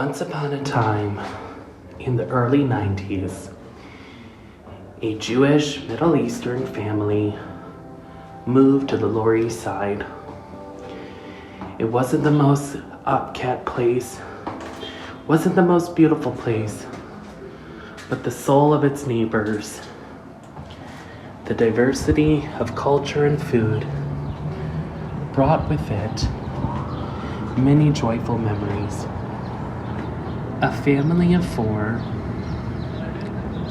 Once upon a time, in the early 90s, a Jewish Middle Eastern family moved to the Lower East Side. It wasn't the most upkept place, wasn't the most beautiful place, but the soul of its neighbors, the diversity of culture and food, brought with it many joyful memories. A family of 4,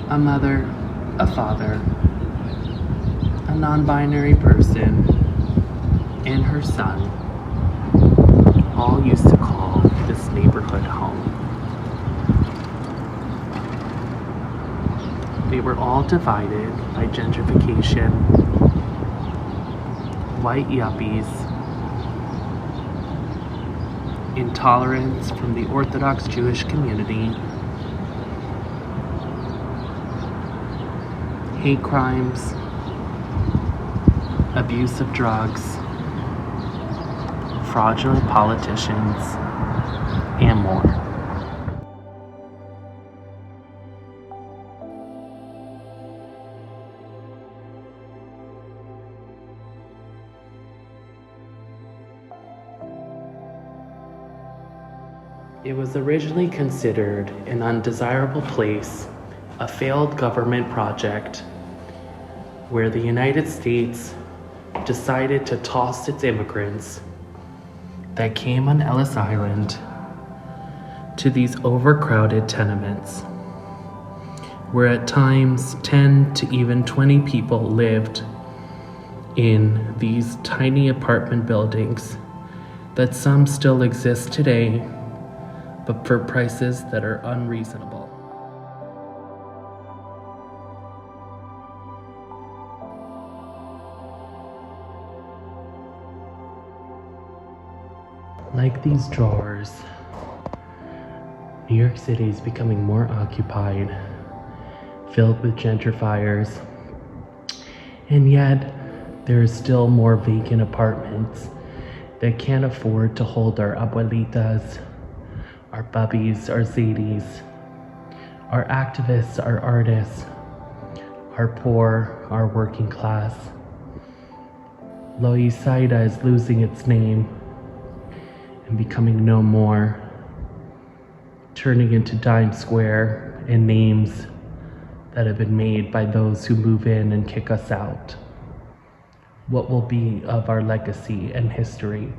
a mother, a father, a non-binary person, and her son, all used to call this neighborhood home. They were all divided by gentrification, white yuppies, intolerance from the Orthodox Jewish community, hate crimes, abuse of drugs, fraudulent politicians, and more. It was originally considered an undesirable place, a failed government project, where the United States decided to toss its immigrants that came on Ellis Island to these overcrowded tenements, where at times 10 to even 20 people lived in these tiny apartment buildings that some still exist today, but for prices that are unreasonable. Like these drawers, New York City is becoming more occupied, filled with gentrifiers, and yet there are still more vacant apartments that can't afford to hold our abuelitas, our bubbies, our zadis, our activists, our artists, our poor, our working class. Loisaida is losing its name and becoming no more, turning into Dime Square and names that have been made by those who move in and kick us out. What will be of our legacy and history?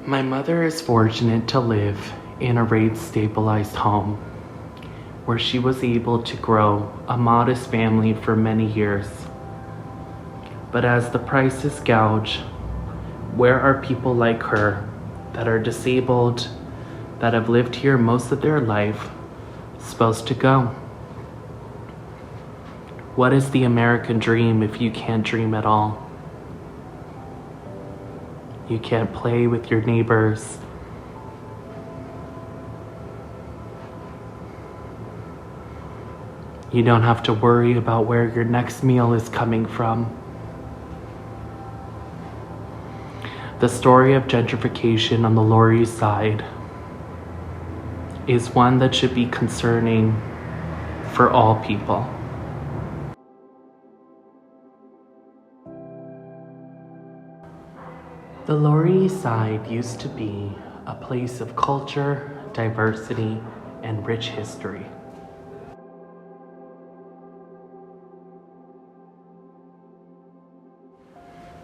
My mother is fortunate to live in a race-stabilized home where she was able to grow a modest family for many years. But as the prices gouge, where are people like her that are disabled, that have lived here most of their life, supposed to go? What is the American dream if you can't dream at all? You can't play with your neighbors. You don't have to worry about where your next meal is coming from. The story of gentrification on the Lower East Side is one that should be concerning for all people. The Lower East Side used to be a place of culture, diversity, and rich history.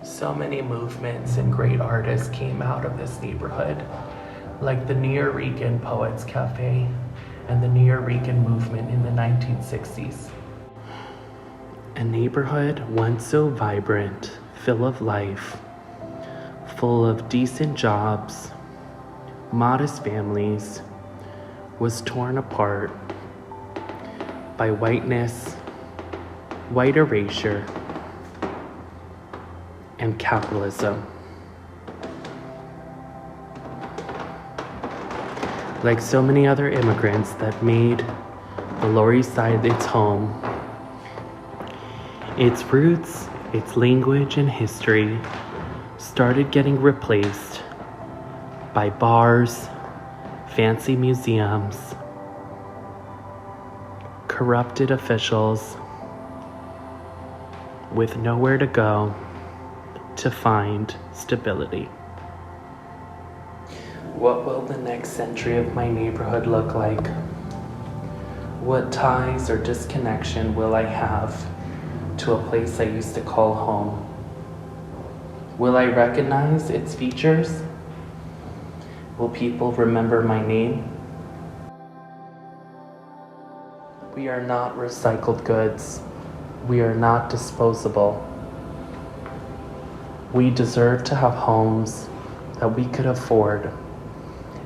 So many movements and great artists came out of this neighborhood, like the Nuyorican Poets Cafe and the Nuyorican movement in the 1960s. A neighborhood once so vibrant, full of life, full of decent jobs, modest families, was torn apart by whiteness, white erasure, and capitalism. Like so many other immigrants that made the Lower East Side its home, its roots, its language and history started getting replaced by bars, fancy museums, corrupted officials with nowhere to go to find stability. What will the next century of my neighborhood look like? What ties or disconnection will I have to a place I used to call home? Will I recognize its features? Will people remember my name? We are not recycled goods. We are not disposable. We deserve to have homes that we could afford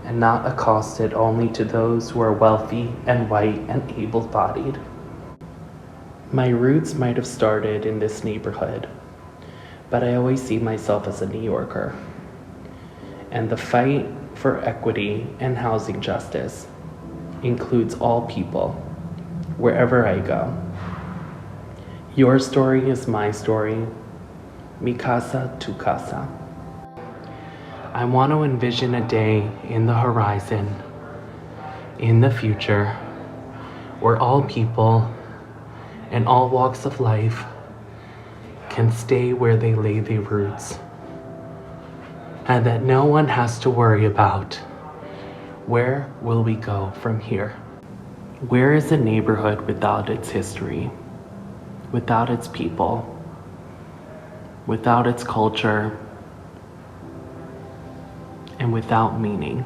and not accosted only to those who are wealthy and white and able-bodied. My roots might have started in this neighborhood, but I always see myself as a New Yorker. And the fight for equity and housing justice includes all people, wherever I go. Your story is my story, mi casa, tu casa. I want to envision a day in the horizon, in the future, where all people and all walks of life can stay where they lay their roots, and that no one has to worry about where will we go from here. Where is a neighborhood without its history, without its people, without its culture, and without meaning?